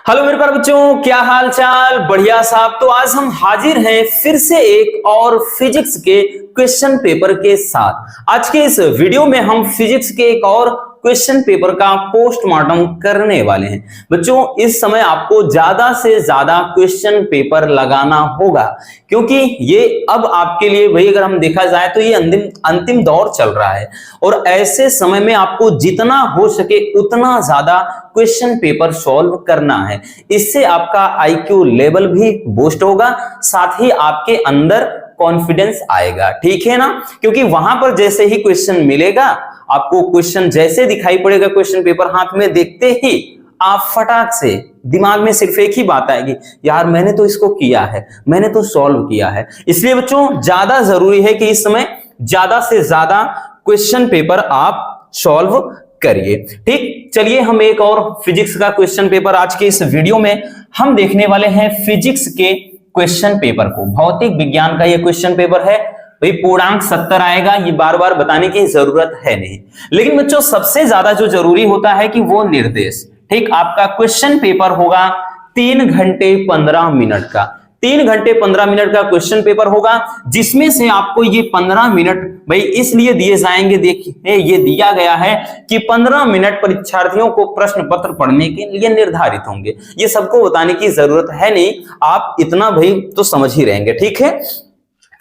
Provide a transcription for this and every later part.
Hello मेरे प्यारे बच्चों, क्या हाल चाल? बढ़िया साहब। तो आज हम हाजिर हैं फिर से एक और फिजिक्स के क्वेश्चन पेपर के साथ। आज के इस वीडियो में हम फिजिक्स के एक और क्वेश्चन पेपर का पोस्टमार्टम करने वाले हैं। बच्चों, इस समय आपको ज्यादा से ज्यादा क्वेश्चन पेपर लगाना होगा, क्योंकि ये अब आपके लिए भाई अगर हम देखा जाए तो ये अंतिम दौर चल रहा है और ऐसे समय में आपको जितना हो सके उतना ज्यादा क्वेश्चन पेपर सॉल्व करना है। इससे आपका आईक्यू लेवल भी बूस्ट होगा, साथ ही आपके अंदर कॉन्फिडेंस आएगा। ठीक है ना? क्योंकि वहां पर जैसे ही क्वेश्चन मिलेगा, आपको क्वेश्चन जैसे दिखाई पड़ेगा, क्वेश्चन पेपर हाथ में देखते ही आप फटाक से दिमाग में सिर्फ एक ही बात आएगी, यार मैंने तो इसको किया है, मैंने तो सॉल्व किया है। इसलिए बच्चों ज्यादा जरूरी है कि इस समय ज्यादा से ज्यादा क्वेश्चन पेपर आप सॉल्व करिए। ठीक, चलिए हम एक और फिजिक्स का क्वेश्चन पेपर आज के इस वीडियो में हम देखने वाले हैं। फिजिक्स के क्वेश्चन पेपर को, भौतिक विज्ञान का ये क्वेश्चन पेपर है भाई। पूर्णांक 70 आएगा, ये बार बार बताने की जरूरत है नहीं। लेकिन बच्चों सबसे ज्यादा जो जरूरी होता है कि वो निर्देश। ठीक, आपका क्वेश्चन पेपर होगा 3 घंटे 15 मिनट का। 3 घंटे 15 मिनट का क्वेश्चन पेपर होगा, जिसमें से आपको ये 15 मिनट भाई इसलिए दिए जाएंगे, देखिए ये दिया गया है कि 15 मिनट परीक्षार्थियों को प्रश्न पत्र पढ़ने के लिए निर्धारित होंगे। ये सबको बताने की जरूरत है नहीं, आप इतना भाई तो समझ ही रहेंगे। ठीक है,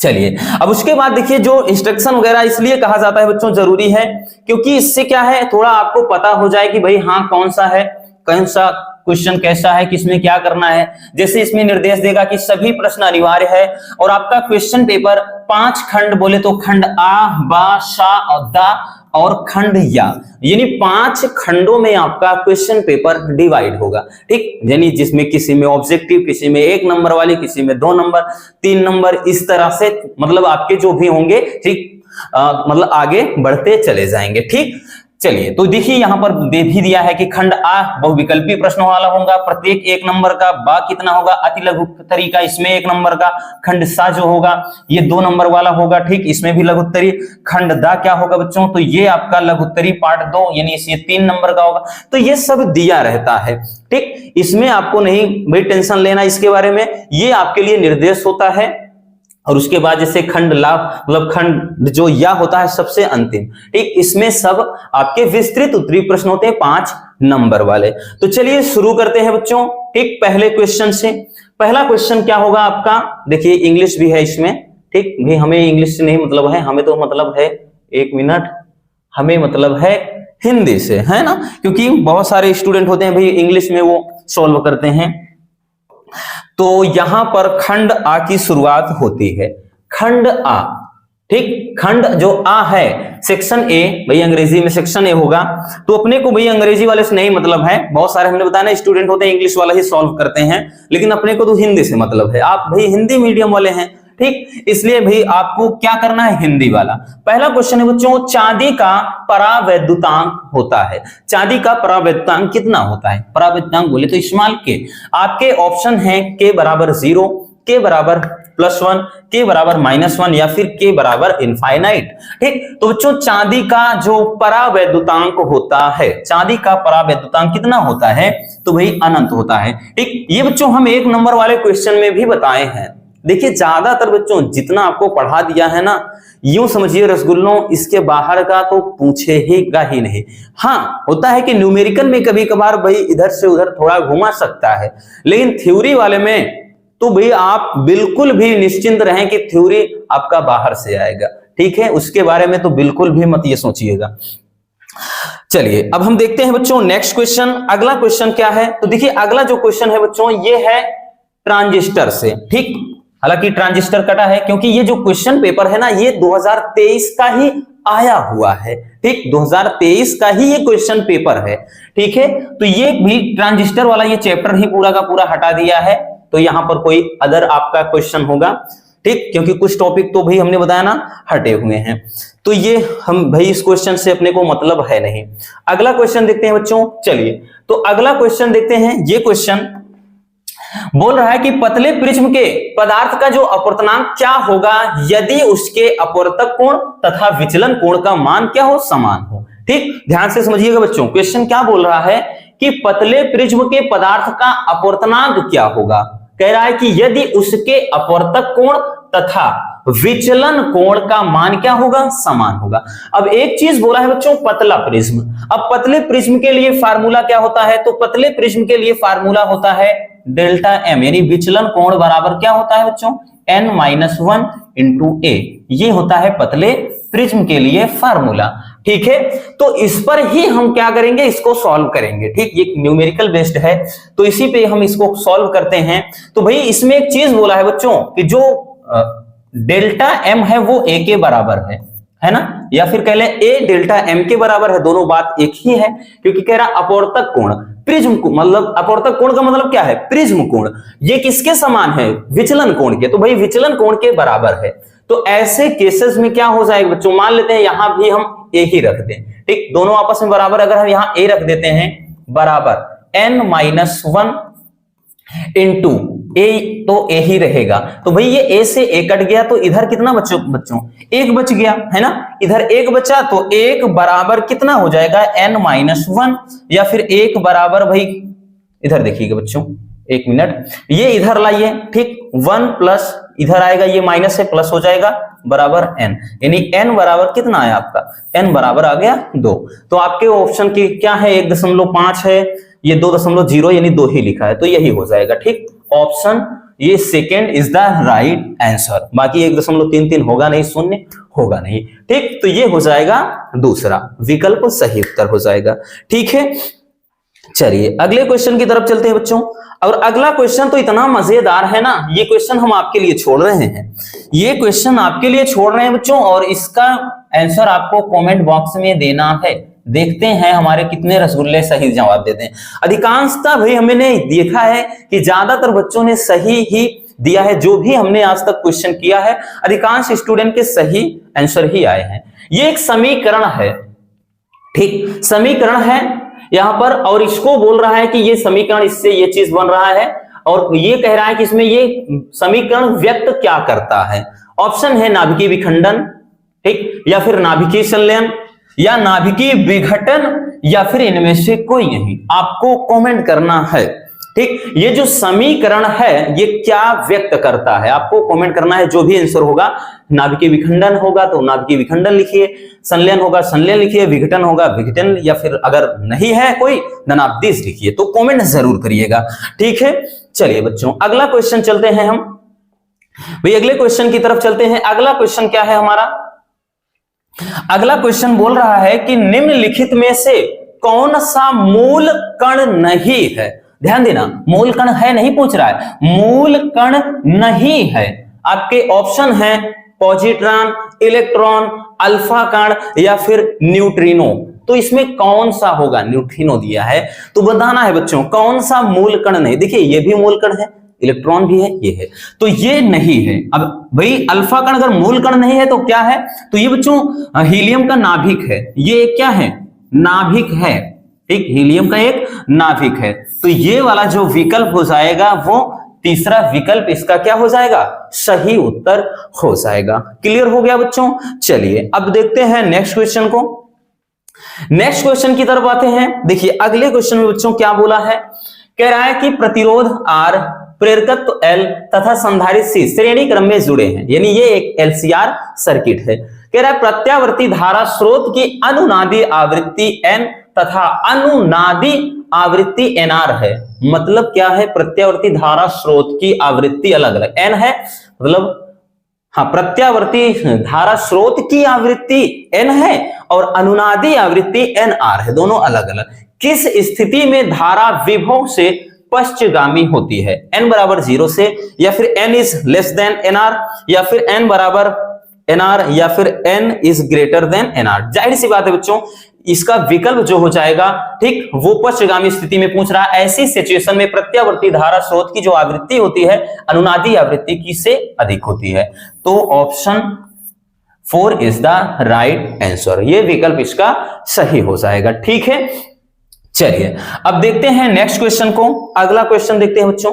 चलिए अब उसके बाद देखिए जो इंस्ट्रक्शन वगैरह इसलिए कहा जाता है बच्चों जरूरी है, क्योंकि इससे क्या है, थोड़ा आपको पता हो जाए कि भाई हाँ कौन सा है, कौन सा क्वेश्चन कैसा है, किसमें क्या करना है। जैसे इसमें निर्देश देगा कि सभी प्रश्न अनिवार्य है और आपका क्वेश्चन पेपर 5 खंड, बोले तो खंड आ, बा, शा और दा और खंड या, यानी 5 खंडों में आपका क्वेश्चन पेपर डिवाइड होगा। ठीक, यानी जिसमें किसी में ऑब्जेक्टिव, किसी में 1 नंबर वाली, किसी में 2 नंबर, 3 नंबर, इस तरह से मतलब आपके जो भी होंगे। ठीक, मतलब आगे बढ़ते चले जाएंगे। ठीक, चलिए तो देखिए यहां पर दे भी दिया है कि खंड आ बहुविकल्पी प्रश्नों वाला होगा, प्रत्येक 1 नंबर का। बा कितना होगा, अति लघुत्तरी का, इसमें 1 नंबर का। खंड सा जो होगा ये 2 नंबर वाला होगा। ठीक, इसमें भी लघुत्तरी। खंड दा क्या होगा बच्चों, तो ये आपका लघुत्तरी पार्ट 2, यानी ये 3 नंबर का होगा। तो ये सब दिया रहता है। ठीक, इसमें आपको नहीं भाई टेंशन लेना इसके बारे में, ये आपके लिए निर्देश होता है। और उसके बाद जैसे खंड ला मतलब खंड जो या होता है सबसे अंतिम। ठीक, इसमें सब आपके विस्तृत उत्तरीय प्रश्न होते हैं 5 नंबर वाले। तो चलिए शुरू करते हैं बच्चों। ठीक, पहले क्वेश्चन से। पहला क्वेश्चन क्या होगा आपका, देखिए इंग्लिश भी है इसमें। ठीक, भाई हमें इंग्लिश से नहीं मतलब है, हमें तो मतलब है, 1 मिनट, हमें मतलब है हिंदी से, है ना, क्योंकि बहुत सारे स्टूडेंट होते हैं भाई इंग्लिश में वो सॉल्व करते हैं। तो यहां पर खंड आ की शुरुआत होती है, खंड आ। ठीक, खंड जो आ है, सेक्शन ए, भाई अंग्रेजी में सेक्शन ए होगा। तो अपने को भाई अंग्रेजी वाले से नहीं मतलब है, बहुत सारे हमने बताया ना स्टूडेंट होते हैं इंग्लिश वाला ही सॉल्व करते हैं, लेकिन अपने को तो हिंदी से मतलब है। आप भाई हिंदी मीडियम वाले हैं, ठीक, इसलिए भाई आपको क्या करना है, हिंदी वाला। पहला क्वेश्चन है बच्चों, चांदी का परावैद्युतांक होता है। चांदी का परावैद्युतांक कितना होता है? परावैद्युतांक बोले तो स्मॉल के। आपके ऑप्शन है के बराबर 0, के बराबर +1, के बराबर -1 या फिर के बराबर इनफाइनाइट। ठीक, तो बच्चों चांदी का जो परावैद्युतांक होता है, चांदी का परावैद्युतांक कितना होता है, तो भाई अनंत होता है। ठीक, ये बच्चों हम 1 नंबर वाले क्वेश्चन में भी बताए हैं। देखिए ज्यादातर बच्चों जितना आपको पढ़ा दिया है ना, यूं समझिए रसगुल्लों, इसके बाहर का तो पूछे ही नहीं। हाँ, होता है कि न्यूमेरिकल में कभी कभार भाई इधर से उधर थोड़ा घुमा सकता है, लेकिन थ्योरी वाले में तो भाई आप बिल्कुल भी निश्चिंत रहें कि थ्योरी आपका बाहर से आएगा। ठीक है, उसके बारे में तो बिल्कुल भी मत ये सोचिएगा। चलिए अब हम देखते हैं बच्चों नेक्स्ट क्वेश्चन। अगला क्वेश्चन क्या है, तो देखिए अगला जो क्वेश्चन है बच्चों ये है ट्रांजिस्टर से। ठीक, हालांकि ट्रांजिस्टर कटा है क्योंकि ये जो क्वेश्चन पेपर है ना, ये 2023 का ही आया हुआ है। ठीक, 2023 का ही ये क्वेश्चन पेपर है। ठीक है, तो ये भी ट्रांजिस्टर वाला ये चैप्टर ही पूरा का पूरा हटा दिया है, तो यहां पर कोई अदर आपका क्वेश्चन होगा। ठीक, क्योंकि कुछ टॉपिक तो भाई हमने बताया ना हटे हुए हैं, तो ये हम भाई इस क्वेश्चन से अपने को मतलब है नहीं। अगला क्वेश्चन देखते हैं बच्चों। चलिए तो अगला क्वेश्चन देखते हैं। ये क्वेश्चन बोल रहा है कि पतले प्रिज्म के पदार्थ का जो अपवर्तनांक क्या होगा यदि उसके अपवर्तक कोण तथा विचलन कोण का मान क्या हो, समान हो। ठीक, ध्यान से समझिएगा बच्चों, क्वेश्चन क्या बोल रहा है कि पतले प्रिज्म के पदार्थ का अपवर्तनांक क्या होगा। कह रहा है कि यदि उसके अपवर्तक कोण तथा विचलन कोण का मान क्या होगा, समान होगा। अब एक चीज बोला है बच्चों, पतला प्रिज्म। अब पतले प्रिज्म के लिए फार्मूला क्या होता है, तो पतले प्रिज्म के लिए फार्मूला होता है डेल्टा एम, यानी विचलन कोण बराबर क्या होता है बच्चों, n-1 इंटू ए। ये होता है पतले प्रिज्म के लिए फार्मूला। ठीक है, तो इस पर ही हम क्या करेंगे, इसको सॉल्व करेंगे। ठीक, ये न्यूमेरिकल बेस्ड है, तो इसी पे हम इसको सॉल्व करते हैं। तो भाई इसमें एक चीज बोला है बच्चों कि जो डेल्टा एम है वो ए के बराबर है ना, या फिर कह लें ए डेल्टा एम के बराबर है, दोनों बात एक ही है। क्योंकि कह रहा अपवर्तक कोण प्रिज्म को, मतलब अपवर्तक कोण का मतलब क्या है, प्रिज्म कोण, ये किसके समान है, विचलन कोण के, तो भाई विचलन कोण के बराबर है। तो ऐसे केसेस में क्या हो जाएगा बच्चों, मान लेते हैं यहां भी हम ए ही रख दें। ठीक, दोनों आपस में बराबर, अगर हम यहां ए रख देते हैं बराबर n-1 इंटू ए, तो ए ही रहेगा। तो भाई ये ए से ए कट गया, तो इधर कितना बच्चों एक बच गया, है ना, इधर एक बचा, तो एक बराबर कितना हो जाएगा n-1, या फिर एक बराबर, भाई इधर देखिएगा बच्चों, एक मिनट, ये इधर लाइए। ठीक, 1 प्लस इधर आएगा, ये माइनस से प्लस हो जाएगा, बराबर n, यानी n बराबर कितना आया आपका, n बराबर आ गया 2। तो आपके ऑप्शन की क्या है, 1.5 है, ये 2.0 यानी 2 ही लिखा है, तो यही हो जाएगा। ठीक, ऑप्शन ये second is the right answer. बाकी 1.33 होगा नहीं, शून्य होगा नहीं। ठीक, तो ये हो जाएगा दूसरा विकल्प सही उत्तर हो जाएगा। ठीक है, चलिए अगले क्वेश्चन की तरफ चलते हैं बच्चों। और अगला क्वेश्चन तो इतना मजेदार है ना, ये क्वेश्चन हम आपके लिए छोड़ रहे हैं, ये क्वेश्चन आपके लिए छोड़ रहे हैं बच्चों, और इसका आंसर आपको कमेंट बॉक्स में देना है। देखते हैं हमारे कितने रसगुल्ले सही जवाब देते हैं। अधिकांशतः भाई हमने देखा है कि ज्यादातर बच्चों ने सही ही दिया है, जो भी हमने आज तक क्वेश्चन किया है अधिकांश स्टूडेंट के सही आंसर ही आए हैं। ये एक समीकरण है, ठीक, समीकरण है यहां पर, और इसको बोल रहा है कि ये समीकरण, इससे ये चीज बन रहा है, और ये कह रहा है कि इसमें ये समीकरण व्यक्त क्या करता है। ऑप्शन है नाभिकीय विखंडन, ठीक, या फिर नाभिकीय संलयन, या नाभिकीय विघटन, या फिर इनमें से कोई नहीं, आपको कमेंट करना है। ठीक, ये जो समीकरण है ये क्या व्यक्त करता है, आपको कमेंट करना है। जो भी आंसर होगा, नाभिकीय विखंडन होगा तो नाभिकीय विखंडन लिखिए, संलयन होगा संलयन लिखिए, विघटन होगा विघटन, या फिर अगर नहीं है कोई देन आप दिस लिखिए, तो कमेंट जरूर करिएगा। ठीक है, चलिए बच्चों अगला क्वेश्चन चलते हैं हम, भाई अगले क्वेश्चन की तरफ चलते हैं। अगला क्वेश्चन क्या है हमारा, अगला क्वेश्चन बोल रहा है कि निम्नलिखित में से कौन सा मूल कण नहीं है। ध्यान देना, मूल कण है नहीं पूछ रहा है, मूल कण नहीं है। आपके ऑप्शन है पॉजिट्रॉन, इलेक्ट्रॉन, अल्फा कण, या फिर न्यूट्रिनो। तो इसमें कौन सा होगा, न्यूट्रिनो दिया है, तो बताना है बच्चों कौन सा मूल कण नहीं। देखिए ये भी मूल कण है, इलेक्ट्रॉन भी है, ये है, तो ये नहीं है। अब भाई अल्फा कण अगर मूल कण नहीं है तो क्या है, तो ये बच्चों हीलियम का नाभिक है, ये क्या है, नाभिक है। ठीक, हीलियम का एक नाभिक है, तो ये वाला जो विकल्प हो जाएगा वो तीसरा विकल्प इसका क्या हो जाएगा, सही उत्तर हो जाएगा। क्लियर हो गया बच्चों। चलिए अब देखते हैं नेक्स्ट क्वेश्चन को। नेक्स्ट क्वेश्चन की तरफ आते हैं। देखिए अगले क्वेश्चन में बच्चों क्या बोला है, कह रहा है कि प्रतिरोध R, प्रेरकत्व L तथा संधारित्र C श्रेणी क्रम में जुड़े हैं, यानी ये एक LCR सर्किट है। कह रहा है प्रत्यावर्ती धारा स्रोत की अनुनादी आवृत्ति N तथा अनुनादी आवृत्ति NR है। मतलब क्या है, प्रत्यावर्ती धारा स्रोत की आवृत्ति अलग अलग, N है मतलब हाँ, प्रत्यावर्ती धारा स्रोत की आवृत्ति N है और अनुनादी आवृत्ति NR है, दोनों अलग अलग। किस स्थिति में धारा विभव से पश्चगामी होती है, n बराबर 0 से, या फिर n is less than nr, या फिर n बराबर nr, या फिर n is greater than nr। जाहिर सी बात है बच्चों, इसका विकल्प जो हो जाएगा, ठीक, वो पश्चगामी स्थिति में पूछ रहा है। ऐसी सिचुएशन में प्रत्यावर्ती धारा स्रोत की जो आवृत्ति होती है अनुनादी आवृत्ति की से अधिक होती है। तो option 4 is the right answer, ये विकल्प इसका सही हो जाएगा। ठीक है, चलिए अब देखते हैं नेक्स्ट क्वेश्चन को। अगला क्वेश्चन देखते हैं बच्चों।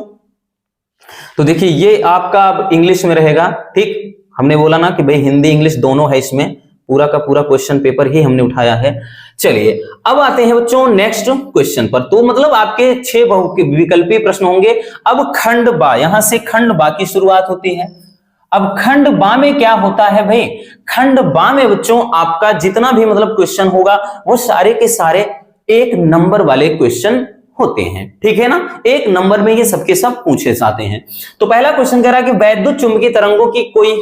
तो देखिए ये आपका अब इंग्लिश में रहेगा। ठीक, हमने बोला ना कि भाई हिंदी इंग्लिश दोनों है, इसमें पूरा का पूरा क्वेश्चन पेपर ही हमने उठाया है। चलिए अब आते हैं बच्चों नेक्स्ट क्वेश्चन पर। तो मतलब आपके 6 विकल्पीय प्रश्न होंगे। अब खंड बा, यहां से खंड बा की शुरुआत होती है। अब खंड बा में क्या होता है भाई? खंड बा में बच्चों आपका जितना भी मतलब क्वेश्चन होगा वो सारे के सारे 1 नंबर वाले क्वेश्चन होते हैं, ठीक है ना। 1 नंबर में ये सबके सब पूछे जाते हैं। तो पहला क्वेश्चन कह रहा है कि वैद्युत चुंबकीय तरंगों की कोई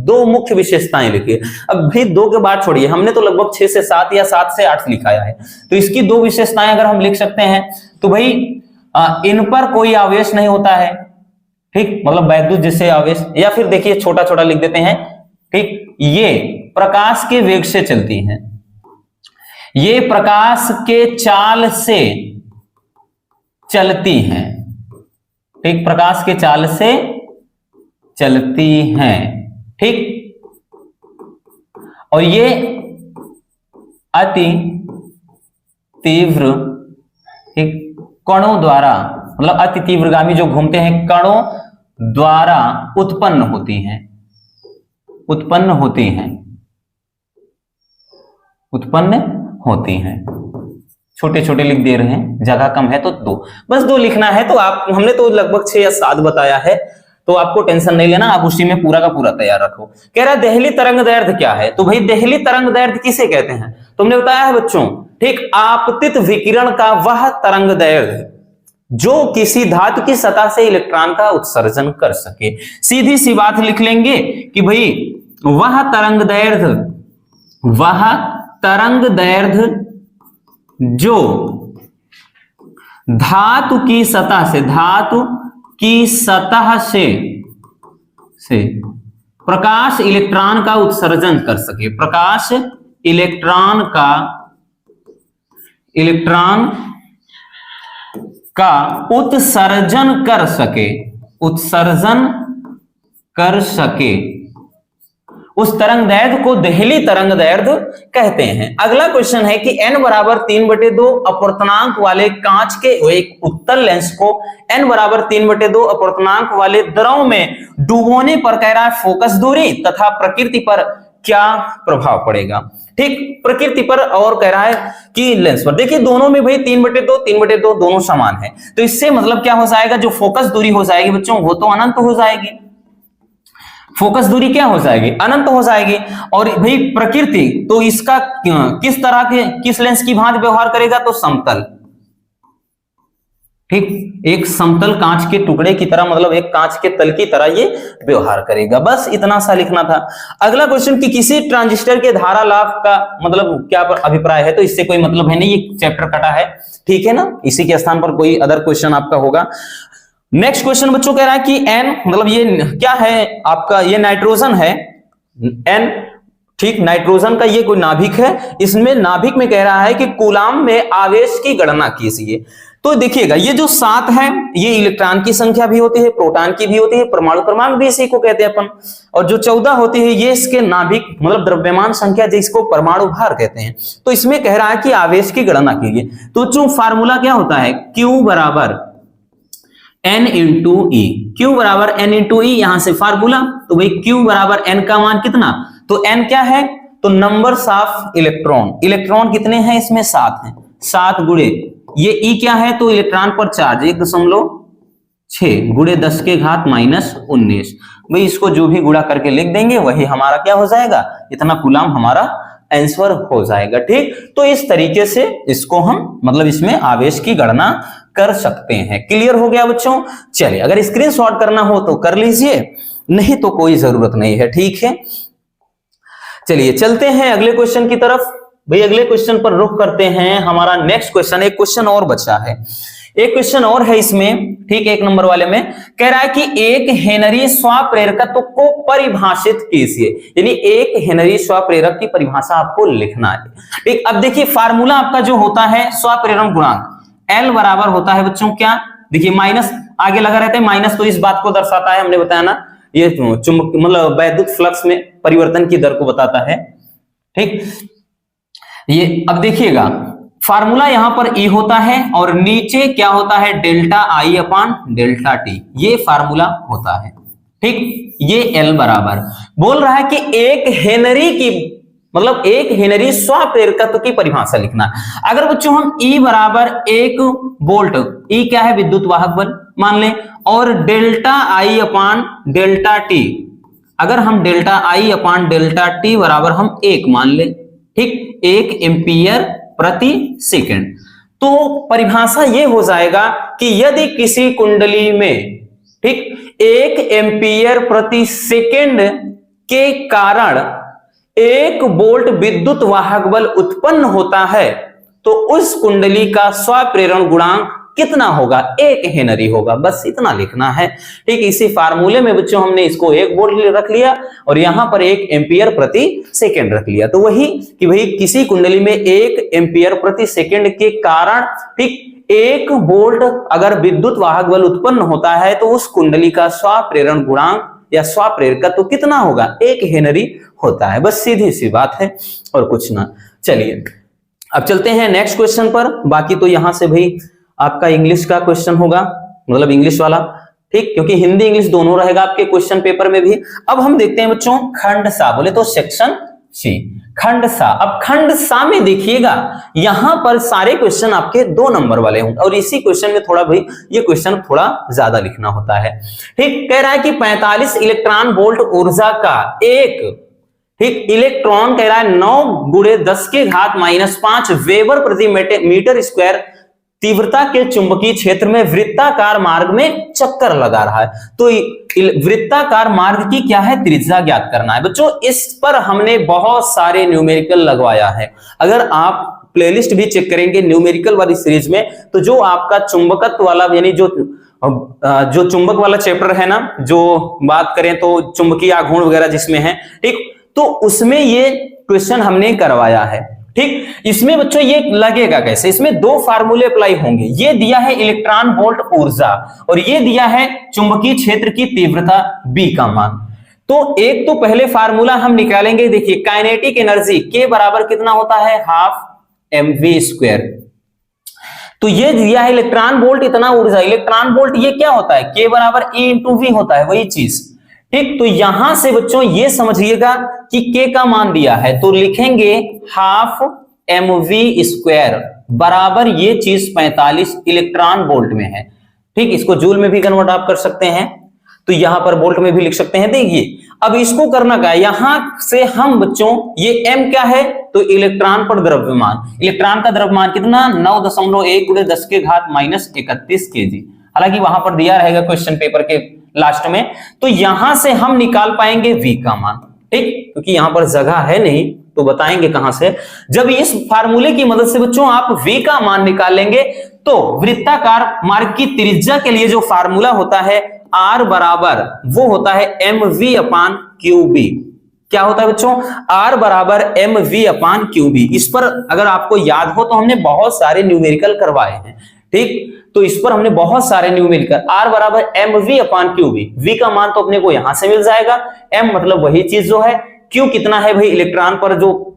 2 मुख्य विशेषताएं लिखिए। अब भी 2 के बाद छोड़िए, हमने तो लगभग 6 से 7 या 7 से 8 लिखाया है, तो इसकी 2 विशेषताएं अगर हम लिख सकते हैं तो भाई इन पर कोई आवेश नहीं होता है, ठीक, मतलब वैद्युत जिससे आवेश, या फिर देखिए छोटा छोटा लिख देते हैं, ठीक, ये प्रकाश के वेग से चलती हैं, ये प्रकाश के चाल से चलती हैं, ठीक, प्रकाश के चाल से चलती हैं, ठीक, और ये अति तीव्र, ठीक, कणों द्वारा, मतलब अति तीव्रगामी जो घूमते हैं कणों द्वारा उत्पन्न होती हैं, उत्पन्न होती हैं, उत्पन्न होती हैं। छोटे छोटे लिख दे रहे हैं, जगह कम है तो 2, बस 2 लिखना है। तो आप, हमने तो लगभग 6 या 7 बताया है, तो आपको टेंशन नहीं लेना, आप उसी में पूरा का पूरा तैयार रखो। कह रहा है देहली तरंग दैर्ध्य क्या है? तो भाई देहली तरंग दैर्ध्य किसे कहते हैं? तुमने बताया है बच्चों, ठीक, आपतित विकिरण का वह तरंग दैर्ध्य जो किसी धातु की सतह से इलेक्ट्रॉन का उत्सर्जन कर सके। सीधी सी बात लिख लेंगे कि भाई वह तरंग दैर्ध्य, वह तरंग दैर्ध्य जो धातु की सतह से, धातु की सतह से प्रकाश इलेक्ट्रॉन का उत्सर्जन कर सके, प्रकाश इलेक्ट्रॉन का उत्सर्जन कर सके, उत्सर्जन कर सके, उस तरंग दैर्ध्य को देहली तरंग दैर्ध्य कहते हैं। अगला क्वेश्चन है कि n बराबर 3/2 अपवर्तनांक वाले कांच के एक उत्तल लेंस को n बराबर 3/2 अपवर्तनांक वाले द्रव में डुबोने पर कह रहा है फोकस दूरी तथा प्रकृति पर क्या प्रभाव पड़ेगा, ठीक, प्रकृति पर और कह रहा है कि लेंस पर। देखिए दोनों में भाई 3/2 दोनों समान है, तो इससे मतलब क्या हो जाएगा, जो फोकस दूरी हो जाएगी बच्चों वो तो अनंत हो जाएगी, फोकस दूरी क्या हो जाएगी, अनंत हो जाएगी। और भाई प्रकृति तो इसका किस तरह के, किस लेंस की भांति व्यवहार करेगा, तो समतल, ठीक, एक समतल कांच के टुकड़े की तरह, मतलब एक कांच के तल की तरह ये व्यवहार करेगा। बस इतना सा लिखना था। अगला क्वेश्चन कि किसी ट्रांजिस्टर के धारा लाभ का मतलब क्या अभिप्राय है, तो इससे कोई मतलब है नहीं, ये चैप्टर कटा है, ठीक है ना, इसी के स्थान पर कोई अदर क्वेश्चन आपका होगा। नेक्स्ट क्वेश्चन बच्चों कह रहा है कि n मतलब ये क्या है आपका, ये नाइट्रोजन है n, ठीक, नाइट्रोजन का ये कोई नाभिक है, इसमें नाभिक में कह रहा है कि कूलाम में आवेश की गणना कीजिए। तो देखिएगा ये जो 7 है ये इलेक्ट्रॉन की संख्या भी होती है, प्रोटॉन की भी होती है, परमाणु क्रमांक भी इसी को कहते हैं अपन, और जो 14 होती है ये इसके नाभिक मतलब द्रव्यमान संख्या जिसको परमाणु भार कहते हैं। तो इसमें कह रहा है कि आवेश की गणना कीजिए। तो जो फार्मूला क्या होता है, Q बराबर n इंटू ई, Q बराबर n इंटू ई, यहां से फार्मूला, तो भाई Q बराबर n का मान कितना, तो n क्या है, तो नंबर्स ऑफ इलेक्ट्रॉन, इलेक्ट्रॉन कितने हैं इसमें 7 हैं, 7 गुणे ये ई क्या है, तो इलेक्ट्रॉन पर चार्ज 1.6 गुणे 10 के घात -19। भाई इसको जो भी गुणा करके लिख देंगे वही हमारा क्या हो जाएगा, इतना कूलाम हमारा आंसर हो जाएगा, ठीक। तो इस तरीके से इसको हम मतलब इसमें आवेश की गणना कर सकते हैं। क्लियर हो गया बच्चों? चलिए अगर स्क्रीनशॉट करना हो तो कर लीजिए, नहीं तो कोई जरूरत नहीं है, ठीक है। चलिए चलते हैं अगले क्वेश्चन की तरफ। भाई अगले क्वेश्चन पर रुख करते हैं। हमारा नेक्स्ट क्वेश्चन, एक क्वेश्चन और बचा है, एक क्वेश्चन और है इसमें, ठीक, 1 नंबर वाले में कह रहा है कि एक हेनरी स्वप्रेरकत्व को परिभाषित कीजिए, यानी एक हेनरी स्वप्रेरक की परिभाषा आपको लिखना है, ठीक। अब देखिए फार्मूला आपका जो होता है स्वप्रेरण गुणांक L बराबर होता है बच्चों क्या, देखिए माइनस आगे लगा रहता है, माइनस तो इस बात को दर्शाता है, हमने बताया ना, ये चुंबक मतलब वैद्युत फ्लक्स में परिवर्तन की दर को बताता है, ठीक। ये अब देखिएगा फार्मूला यहां पर E होता है और नीचे क्या होता है, delta I upon delta T, ये फार्मूला होता है, ठीक। ये L बराबर बोल रहा है कि एक हेनरी की मतलब 1 हेनरी स्वप्रेरकत्व की परिभाषा लिखना। अगर बच्चों हम E बराबर 1 वोल्ट, E क्या है, विद्युत वाहक बल मान लें, और delta I upon delta T, अगर हम delta I upon delta T बराबर हम 1 मान लें, ठीक, 1 एम्पियर प्रति सेकंड, तो परिभाषा ये हो जाएगा कि यदि किसी कुंडली में, ठीक, 1 एम्पियर प्रति सेकंड के कारण 1 वोल्ट विद्युत वाहक बल उत्पन्न होता है तो उस कुंडली का स्वप्रेरण गुणांक कितना होगा, 1 हेनरी होगा। बस इतना लिखना है, ठीक। इसी फार्मूले में बच्चों हमने इसको 1 वोल्ट रख लिया और यहां पर 1 एम्पियर प्रति सेकंड रख लिया। तो वही कि भाई किसी कुंडली में 1 एम्पियर प्रति सेकंड के कारण, ठीक, 1 वोल्ट अगर विद्युत वाहक बल उत्पन्न होता है तो उस कुंडली का स्वप्रेरण गुणांक या स्वप्रेरकत्व तो कितना होगा, 1 हेनरी होता है। बस सीधी सी बात है और कुछ ना। चलिए अब चलते हैं नेक्स्ट क्वेश्चन पर। बाकी तो यहां से भाई आपका इंग्लिश का क्वेश्चन होगा, मतलब इंग्लिश वाला, ठीक, क्योंकि हिंदी इंग्लिश दोनों रहेगा आपके क्वेश्चन पेपर में भी। अब हम देखते हैं बच्चों खंड सा, बोले तो सेक्शन सी, खंड सा। अब खंड सा में देखिएगा यहां पर सारे क्वेश्चन आपके 2 नंबर वाले होंगे और इसी क्वेश्चन में थोड़ा भाई ये क्वेश्चन थोड़ा ज्यादा लिखना होता है, ठीक। कह रहा है कि 45 इलेक्ट्रॉन वोल्ट ऊर्जा का एक, ठीक, इलेक्ट्रॉन कह रहा है 9 गुणे 10 के घात -5 वेबर प्रति मीटर स्क्वायर तीव्रता के चुंबकीय क्षेत्र में वृत्ताकार मार्ग में चक्कर लगा रहा है। तो वृत्ताकार मार्ग की क्या है, त्रिज्या ज्ञात करना है। बच्चों इस पर हमने बहुत सारे न्यूमेरिकल लगवाया है। अगर आप प्लेलिस्ट भी चेक करेंगे न्यूमेरिकल वाली सीरीज में, तो जो आपका चुंबकत्व वाला यानी जो चुंबक वाला चैप्टर है ना, जो बात करें तो चुंबकीय आघूर्ण वगैरह जिसमें है, ठीक, तो उसमें ये क्वेश्चन हमने करवाया है, ठीक। इसमें बच्चों ये लगेगा कैसे, इसमें 2 फार्मूले अप्लाई होंगे। ये दिया है इलेक्ट्रॉन वोल्ट ऊर्जा और ये दिया है चुंबकीय क्षेत्र की तीव्रता B का मान। तो एक तो पहले फार्मूला हम निकालेंगे, देखिए काइनेटिक एनर्जी K बराबर कितना होता है, ½ mv²। तो ये दिया है इलेक्ट्रॉन वोल्ट इतना ऊर्जा, इलेक्ट्रॉन वोल्ट ये क्या होता है, K बराबर E × V होता है, वही चीज, ठीक। तो यहां से बच्चों ये समझिएगा कि K का मान दिया है तो लिखेंगे ½ mv² बराबर ये चीज 45 इलेक्ट्रॉन वोल्ट में है, ठीक। इसको जूल में भी कन्वर्ट आप कर सकते हैं, तो यहां पर वोल्ट में भी लिख सकते हैं। देखिए अब इसको करना क्या है, यहां से हम बच्चों ये m क्या है, तो इलेक्ट्रॉन पर द्रव्यमान, इलेक्ट्रॉन का द्रव्यमान कितना 9.1 × 10 के घात -31 kg। हालांकि वहां पर दिया रहेगा क्वेश्चन पेपर के लास्ट में, तो यहां से हम निकाल पाएंगे V का मान, ठीक, क्योंकि यहां पर जगह है नहीं तो बताएंगे कहां से। जब इस फार्मूले की मदद से बच्चों आप V का मान निकालेंगे तो वृत्ताकार मार्ग की त्रिज्या के लिए जो फार्मूला होता है R बराबर वो होता है mv/qb। क्या होता है बच्चों, R बराबर mv/qb। इस पर अगर आपको याद हो तो हमने बहुत सारे न्यूमेरिकल करवाए हैं, ठीक। तो इस पर हमने बहुत सारे न्यूमेरिकल, R बराबर mv/qb, V का मान तो अपने को यहां से मिल जाएगा, m मतलब वही चीज जो है, Q कितना है भाई, इलेक्ट्रॉन पर जो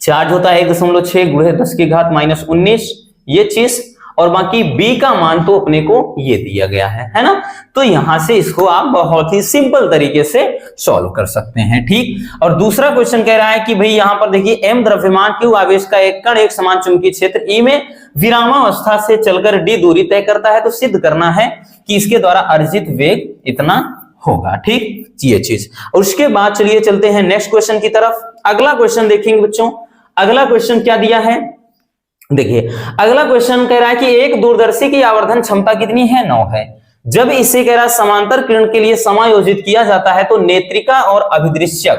चार्ज होता है 1.6 × 10 की घात -19 ये चीज, और बाकी B का मान तो अपने को ये दिया गया है ना। तो यहां से इसको आप बहुत ही सिंपल तरीके से सॉल्व कर सकते हैं, ठीक। और दूसरा क्वेश्चन कह रहा है कि भाई यहां पर देखिए m द्रव्यमान Q आवेश का एक कण एक समान चुंबकीय क्षेत्र E में विरामावस्था से चलकर D दूरी तय करता है, तो सिद्ध करना है कि इसके द्वारा अर्जित वेग इतना होगा, ठीक, ये चीज। और उसके बाद चलिए चलते हैं नेक्स्ट क्वेश्चन की तरफ। अगला क्वेश्चन देखेंगे बच्चों, अगला क्वेश्चन क्या दिया है, देखिए अगला क्वेश्चन कह रहा है कि एक दूरदर्शी की आवर्धन क्षमता कितनी है, 9 है। जब इसे कह रहा है समांतर किरण के लिए समायोजित किया जाता है तो नेत्रिका और अभिदृश्यक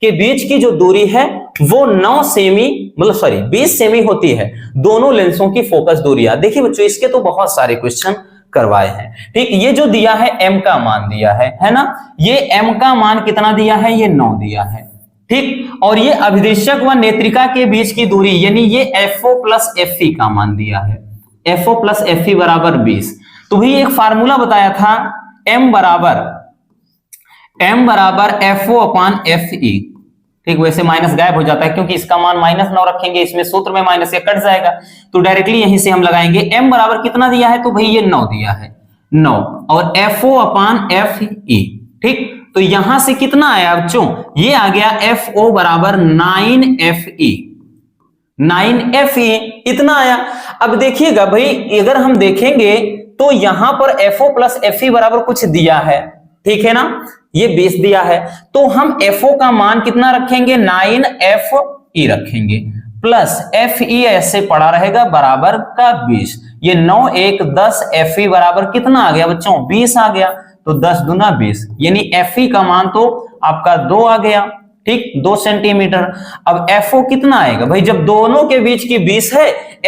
के बीच की जो दूरी है वो 9 सेमी, मतलब सॉरी 20 सेमी होती है, दोनों लेंसों की फोकस दूरियां। देखिए बच्चों इसके तो बहुत सारे क्वेश्चन करवाए हैं, ठीक। ये जो दिया है m का मान दिया है ना, ये m का मान कितना दिया है, ये 9 दिया है, ठीक। और ये अभिदृश्यक व नेत्रिका के बीच की दूरी यानी ये FO + FE का मान दिया है, FO + FE बराबर 20। तो भाई एक फार्मूला बताया था m बराबर FO/FE, ठीक। वैसे माइनस गायब हो जाता है क्योंकि इसका मान -9 रखेंगे, इसमें सूत्र में माइनस ये कट जाएगा, तो डायरेक्टली यहीं से हम लगाएंगे। m बराबर कितना दिया है, तो भाई ये 9 दिया है, 9, और FO/FE, ठीक। तो यहां से कितना आया बच्चों, ये आ गया FO बराबर 9FE, 9FE इतना आया। अब देखिएगा भाई, अगर हम देखेंगे तो यहां पर FO प्लस FE बराबर कुछ दिया है, ठीक है ना, ये 20 दिया है, तो हम FO का मान कितना रखेंगे, 9FE रखेंगे, प्लस FE ऐसे पड़ा रहेगा बराबर का 20, ये 9 1 10, FE बराबर कितना आ गया बच्चों, 20 आ गया, तो 10 दूना 20, यानी FE का मान तो आपका 2 आ गया, ठीक, 2 सेंटीमीटर। अब FO कितना आएगा भाई, जब दोनों के बीच की 20 है,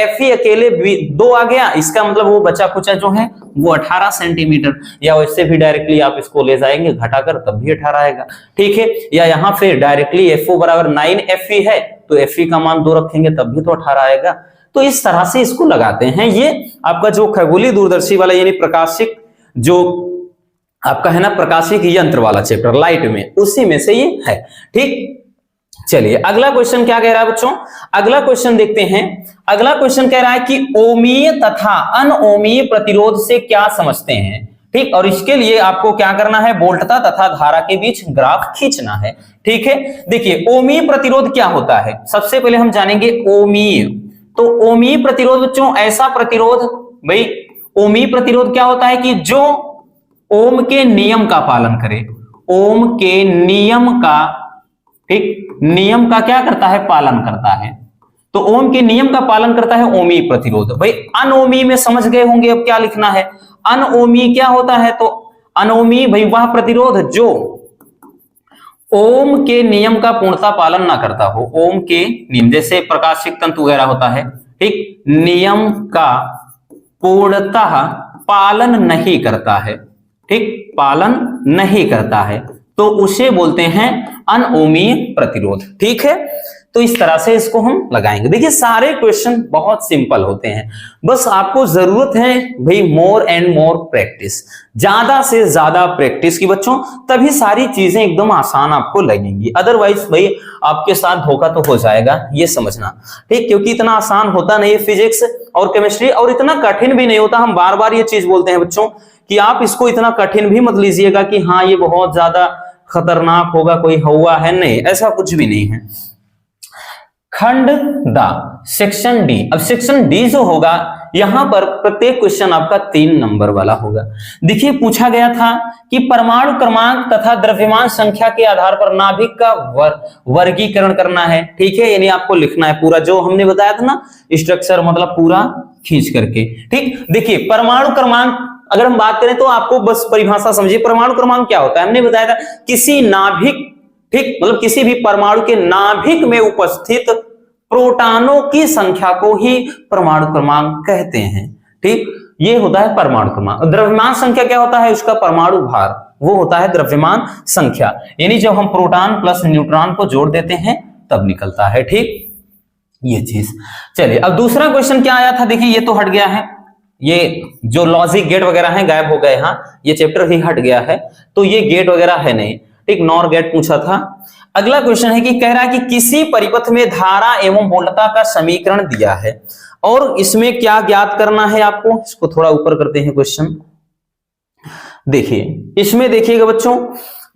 FE अकेले 2 आ गया, इसका मतलब वो बचा कुचा जो है वो 18 सेंटीमीटर, या वैसे भी डायरेक्टली आप इसको ले जाएंगे घटाकर तब भी 18 आएगा, ठीक है, या यहां पे डायरेक्टली FO बराबर 9FE है तो FE का मान 2 रखेंगे तब भी तो 18 आएगा। तो इस तरह से इसको लगाते हैं। ये आपका जो खगोलीय दूरदर्शी वाला यानी प्रकाशिक जो आपका है ना प्रकाशिक यंत्र वाला चैप्टर लाइट में, उसी में से ये है, ठीक। चलिए अगला क्वेश्चन क्या कह रहा है बच्चों, अगला क्वेश्चन देखते हैं। अगला क्वेश्चन कह रहा है कि ओमीय तथा अनओमीय प्रतिरोध से क्या समझते हैं, ठीक, और इसके लिए आपको क्या करना है, वोल्टता तथा धारा के बीच ग्राफ खींचना है, ठीक है। देखिए ओमीय प्रतिरोध क्या होता है, सबसे पहले हम जानेंगे ओमीय। तो ओमीय प्रतिरोध बच्चों ऐसा प्रतिरोध, भाई ओमीय प्रतिरोध क्या होता है कि जो ओम के नियम का पालन करे, ओम के नियम का, ठीक, नियम का क्या करता है, पालन करता है, तो ओम के नियम का पालन करता है ओमीय प्रतिरोध। भाई अनओमीय में समझ गए होंगे अब क्या लिखना है, अनओमीय क्या होता है, तो अनओमीय भाई वह प्रतिरोध जो ओम के नियम का पूर्णता पालन ना करता हो, ओम के नियम जैसे प्रकाशिक तंतु वगैरह होता है, ठीक, नियम का पूर्णतः पालन नहीं करता है, ठीक, पालन नहीं करता है, तो उसे बोलते हैं अनओमीय प्रतिरोध, ठीक है। तो इस तरह से इसको हम लगाएंगे। देखिए सारे क्वेश्चन बहुत सिंपल होते हैं, बस आपको जरूरत है भाई मोर एंड मोर प्रैक्टिस, ज्यादा से ज्यादा प्रैक्टिस की बच्चों, तभी सारी चीजें एकदम आसान आपको लगेंगी, अदरवाइज भाई आपके साथ धोखा तो हो जाएगा, ये समझना, ठीक, क्योंकि इतना आसान होता नहीं है फिजिक्स और केमिस्ट्री, और इतना कठिन भी नहीं होता। हम बार बार ये चीज बोलते हैं बच्चों कि आप इसको इतना कठिन भी मत लीजिएगा कि हाँ ये बहुत ज्यादा खतरनाक होगा, कोई हुआ है, नहीं, ऐसा कुछ भी नहीं है। खंड द सेक्शन डी, अब सेक्शन डी जो होगा यहां पर प्रत्येक क्वेश्चन आपका 3 नंबर वाला होगा। देखिए पूछा गया था कि परमाणु क्रमांक तथा द्रव्यमान संख्या के आधार पर नाभिक का वर्गीकरण करना है, ठीक है, यानी आपको लिखना है पूरा जो हमने बताया था ना स्ट्रक्चर, मतलब पूरा खींच करके, ठीक। देखिए परमाणु क्रमांक अगर हम बात करें तो आपको बस परिभाषा समझिए, परमाणु क्रमांक क्या होता है, हमने बताया था किसी नाभिक, ठीक, मतलब किसी भी परमाणु के नाभिक में उपस्थित प्रोटॉनों की संख्या को ही परमाणु क्रमांक कहते हैं, ठीक, ये होता है परमाणु क्रमांक। द्रव्यमान संख्या क्या होता है, उसका परमाणु भार, वो होता है द्रव्यमान संख्या, यानी जब हम प्रोटॉन प्लस न्यूट्रॉन को जोड़ देते हैं तब निकलता है, ठीक, ये चीज। चलिए अब दूसरा क्वेश्चन क्या आया था, देखिए ये तो हट गया है, ये जो लॉजिक गेट वगैरह हैं गायब हो गए, हाँ ये चैप्टर ही हट गया है, तो ये गेट वगैरह है नहीं, ठीक, नॉर गेट पूछा था। अगला क्वेश्चन है कि कह रहा है कि किसी परिपथ में धारा एवं वोल्टता का समीकरण दिया है और इसमें क्या ज्ञात करना है आपको, इसको थोड़ा ऊपर करते हैं क्वेश्चन। देखिए इसमें देखिएगा बच्चों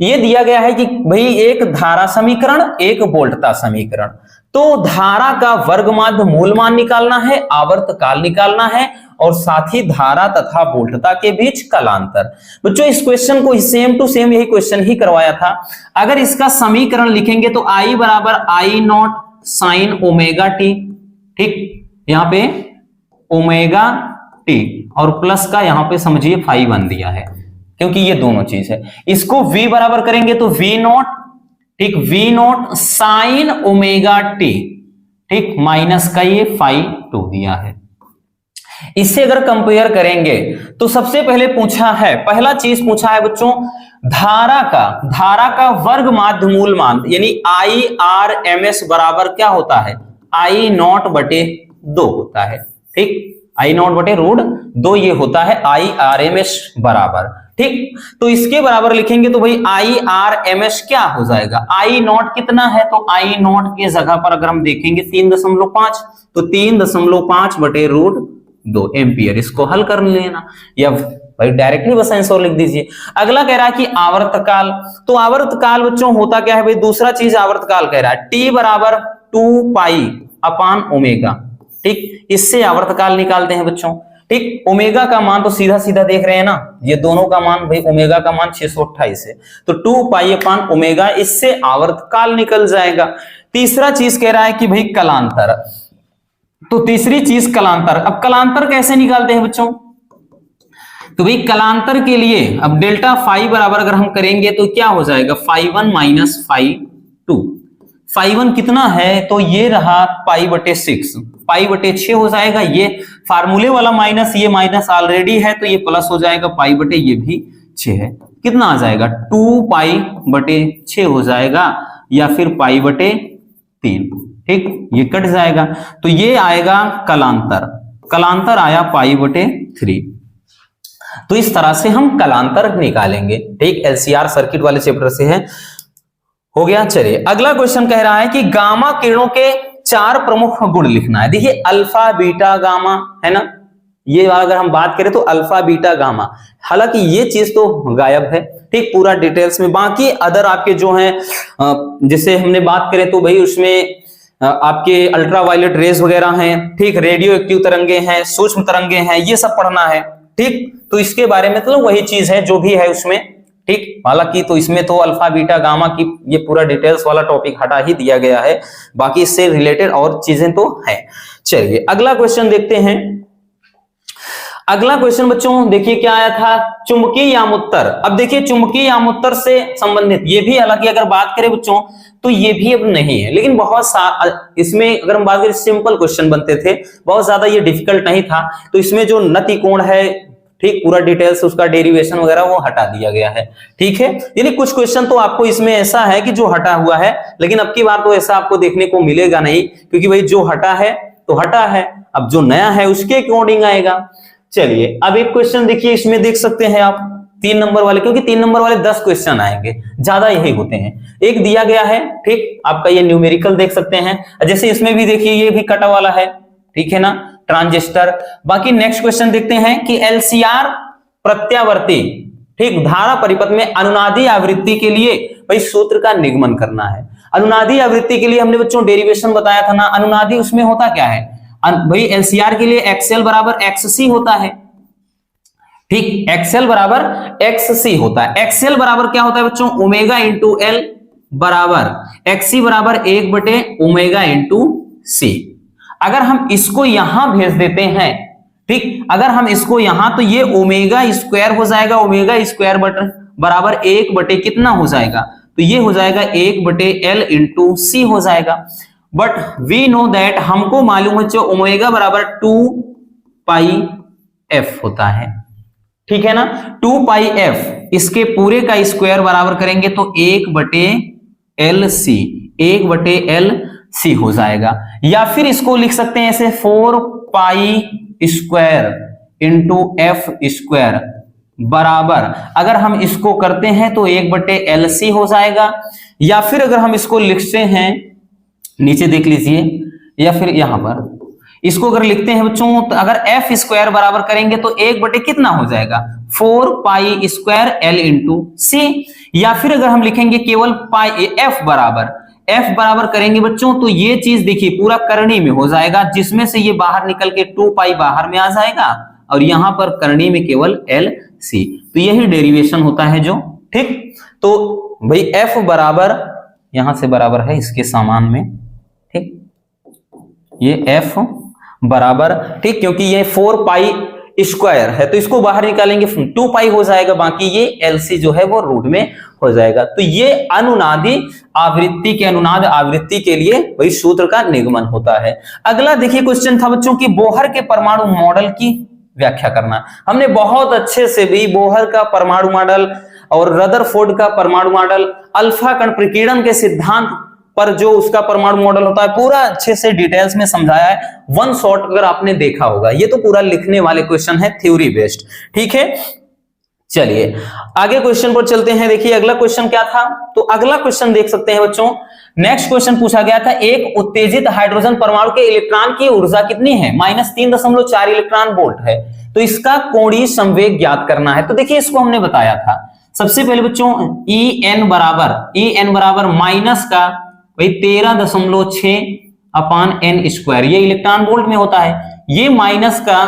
ये दिया गया है कि भाई एक धारा समीकरण एक वोल्टता समीकरण, तो धारा का वर्ग माध्य मूल मान निकालना है, आवर्त काल निकालना है और साथ ही धारा तथा वोल्टता के बीच कालांतर। बच्चों इस क्वेश्चन को सेम टू सेम यही क्वेश्चन ही करवाया था। अगर इसका समीकरण लिखेंगे तो I बराबर I not sine omega T, ठीक, यहाँ पे ओमेगा टी और प्लस का यहाँ पे समझिए फाई बन दिया है क्योंकि ये दोनों चीज है। इसको V बराबर करेंगे तो V नॉट, ठीक, V not sine omega T, ठीक, माइनस का ये फाई 2 दिया है। इससे अगर कंपेयर करेंगे तो सबसे पहले पूछा है, पहला चीज पूछा है बच्चों धारा का वर्ग माध्य मूल मान, यानी IRMS बराबर क्या होता है, I नॉट बटे 2 होता है, ठीक, I नॉट बटे रूट 2 ये होता है IRMS बराबर, ठीक। तो इसके बराबर लिखेंगे तो भाई IRMS क्या हो जाएगा, I नॉट कितना है, तो I नॉट के जगह पर अगर हम देखेंगे 3.5, तो 3.5 बटे रूट 2 एम्पियर। इसको हल कर लेना या भाई डायरेक्टली बस आंसर लिख दीजिए। अगला कह रहा है कि आवर्तकाल, तो आवर्तकाल बच्चों होता क्या है भाई, दूसरा चीज आवर्तकाल कह रहा है t बराबर 2 पाई अपान ओमेगा। ठीक, इससे आवर्तकाल निकालते हैं बच्चों। ठीक, ओमेगा का मान तो सीधा सीधा देख रहे हैं ना, ये दोनों का मान भाई, ओमेगा का मान 628 है, तो 2 पाई अपान ओमेगा, इससे आवर्तकाल निकल जाएगा। तीसरा चीज कह रहा है कि भाई कलांतर, तो तीसरी चीज कलांतर। अब कलांतर कैसे निकालते हैं बच्चों, तो भाई कलांतर के लिए अब डेल्टा फाई बराबर अगर हम करेंगे तो क्या हो जाएगा, फाई 1 माइनस फाई 2। फाई 1 कितना है, तो ये रहा पाई बटे 6, पाई बटे 6 हो जाएगा। ये फार्मूले वाला माइनस, ये माइनस ऑलरेडी है तो ये प्लस हो जाएगा, पाई बटे ये भी 6 है, कितना आ जाएगा 2 पाई बटे 6 हो जाएगा, या फिर पाई बटे 3। ठीक, ये कट जाएगा तो ये आएगा कलांतर, कलांतर आया पाई बटे 3। तो इस तरह से हम कलांतर निकालेंगे। ठीक, एलसीआर सर्किट वाले चैप्टर से है, हो गया। चलिए अगला क्वेश्चन कह रहा है कि गामा किरणों के 4 प्रमुख गुण लिखना है। देखिए अल्फा बीटा गामा है ना, ये अगर हम बात करें तो अल्फा बीटा गामा, हालांकि ये चीज तो गायब है। ठीक, पूरा डिटेल्स में बाकी अदर आपके जो हैं, जैसे हमने बात करें तो भाई उसमें आपके अल्ट्रावायलेट रेज वगैरह हैं, ठीक, रेडियो एक्टिव तरंगे हैं, सूक्ष्म तरंगे हैं, ये सब पढ़ना है। ठीक, तो इसके बारे में तो वही चीज है जो भी है उसमें। ठीक, हालांकि तो इसमें तो अल्फा बीटा गामा की ये पूरा डिटेल्स वाला टॉपिक हटा ही दिया गया है, बाकी इससे रिलेटेड और चीजें तो है। चलिए अगला क्वेश्चन देखते हैं। अगला क्वेश्चन बच्चों देखिए क्या आया था, चुंबकीय यामुत्तर। अब देखिए चुंबकीय यामुत्तर से संबंधित ये भी, हालांकि अगर बात करें बच्चों तो ये भी अब नहीं है, लेकिन बहुत इसमें अगर हम बात करें सिंपल क्वेश्चन बनते थे, बहुत ज्यादा ये डिफिकल्ट नहीं था। तो इसमें जो नति कोण है, ठीक, पूरा डिटेल्स उसका डेरिवेशन वगैरह वो हटा दिया गया है। ठीक है, यानी कुछ क्वेश्चन तो आपको इसमें ऐसा है कि जो हटा हुआ है, लेकिन अब की बार तो ऐसा आपको देखने को मिलेगा नहीं, क्योंकि भाई जो हटा है तो हटा है, अब जो नया है उसके अकॉर्डिंग आएगा। चलिए अब एक क्वेश्चन देखिए, इसमें देख सकते हैं आप 3 नंबर वाले, क्योंकि 3 नंबर वाले 10 क्वेश्चन आएंगे, ज्यादा यही होते हैं। एक दिया गया है, ठीक, आपका ये न्यूमेरिकल देख सकते हैं, जैसे इसमें भी देखिए ये भी कटा वाला है, ठीक है ना, ट्रांजिस्टर। बाकी नेक्स्ट क्वेश्चन देखते हैं कि एलसीआर प्रत्यावर्ती, ठीक, धारा परिपथ में अनुनादी आवृत्ति के लिए भाई सूत्र का निगमन करना है। अनुनादी आवृत्ति के लिए हमने बच्चों डेरिवेशन बताया था ना, अनुनादी उसमें होता क्या है भाई, एलसीआर के लिए एक्सएल बराबर एक्ससी होता है। ठीक, एक्सएल बराबर एक्ससी होता है। एक्सएल बराबर क्या होता है बच्चों, ओमेगा इंटू एल बराबर एक्सी बराबर 1 बटे ओमेगा इंटू सी। अगर हम इसको यहां भेज देते हैं, ठीक, अगर हम इसको यहां, तो ये ओमेगा स्क्वायर हो जाएगा, ओमेगा स्क्वायर बराबर 1 बटे कितना हो जाएगा, तो ये हो जाएगा 1 बटे एल इंटू सी हो जाएगा। बट वी नो दैट, हमको मालूम है जो ओमेगा बराबर 2 पाई एफ होता है। ठीक है ना, 2 पाई एफ, इसके पूरे का स्क्वायर बराबर करेंगे तो 1 बटे एल सी, 1 बटे एल सी हो जाएगा। या फिर इसको लिख सकते हैं ऐसे 4 pi square into F square बराबर, अगर हम इसको करते हैं तो 1 बटे एल सी हो जाएगा। या फिर अगर हम इसको लिखते हैं, नीचे देख लीजिए, या फिर यहां पर इसको अगर लिखते हैं बच्चों, तो अगर एफ स्क्वायर बराबर करेंगे तो 1 बटे कितना हो जाएगा, 4 पाई स्क्वायर एल इंटू सी। या फिर अगर हम लिखेंगे केवल पाई एफ बराबर करेंगे बच्चों, तो ये चीज देखिए पूरा करनी में हो जाएगा, जिसमें से ये बाहर निकल के 2 पाई बाहर में आ जाएगा, और यहां पर करनी में केवल एल सी। तो यही डेरिवेशन होता है जो, ठीक। तो भाई एफ बराबर यहां से बराबर है इसके समान में, ठीक, ये एफ बराबर, ठीक, क्योंकि ये 4 पाई स्क्वायर है तो इसको बाहर निकालेंगे 2 पाई हो जाएगा, बाकी ये एलसी जो है वो रूट में हो जाएगा। तो ये अनुनादी आवृत्ति के, अनुनाद आवृत्ति के लिए वही सूत्र का निगमन होता है। अगला देखिए क्वेश्चन था बच्चों की बोहर के परमाणु मॉडल की व्याख्या करना। हमने बहुत अच्छे से भी बोहर का परमाणु मॉडल और रदरफोर्ड का परमाणु मॉडल, अल्फा कण प्रकीर्णन के सिद्धांत पर जो उसका परमाणु मॉडल होता है, पूरा अच्छे से डिटेल्स में समझाया है। वन शॉट अगर आपने देखा होगा, ये तो पूरा लिखने वाले क्वेश्चन है, थ्योरी बेस्ड, ठीक है। चलिए आगे क्वेश्चन पर चलते हैं। देखिए अगला क्वेश्चन क्या था, तो अगला क्वेश्चन देख सकते हैं बच्चों। नेक्स्ट क्वेश्चन पूछा गया था, एक उत्तेजित हाइड्रोजन परमाणु के इलेक्ट्रॉन की ऊर्जा कितनी है, -3.4 इलेक्ट्रॉन वोल्ट है। तो इसका कोणीय संवेग ज्ञात करना है। तो देखिए इसको हमने बताया था सबसे पहले बच्चों, En बराबर माइनस का भाई 13.6 अपान n स्क्वायर, ये इलेक्ट्रॉन वोल्ट में होता है। ये माइनस का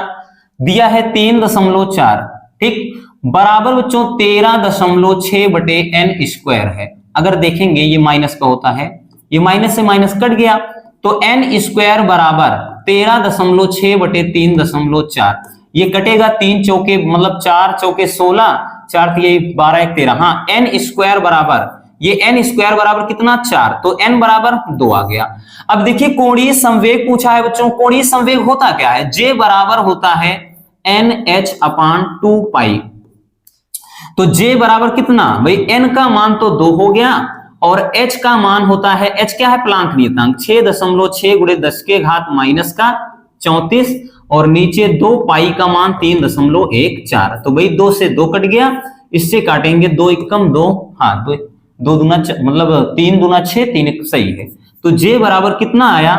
दिया है 3.4, ठीक, बराबर बच्चों 13.6 बटे n स्क्वायर है। अगर देखेंगे ये माइनस का होता है, ये माइनस से माइनस कट गया, तो n स्क्वायर बराबर 13.6 बटे 3.4, ये कटेगा 3 चौके मतलब 4 चौके 16, 4 12 1 13, हाँ n स्क्वायर बराबर, ये n स्क्वायर बराबर कितना 4, तो n बराबर 2 आ गया। अब देखिए कोणीय संवेग पूछा है बच्चों, कोणीय संवेग होता क्या है, J बराबर होता है NH अपान 2 पाई। तो J बराबर कितना भाई, n का मान तो 2 हो गया और h का मान होता है, h क्या है प्लांक नियतांक 6.6 गुणे 10 के घात माइनस का 34 और नीचे 2 पाई का मान 3.14। तो भाई 2 से 2 कट गया, इससे काटेंगे 2 एकम 2, हाँ 2 दूना मतलब 3 दूना 6, 3 सही है। तो J बराबर कितना आया,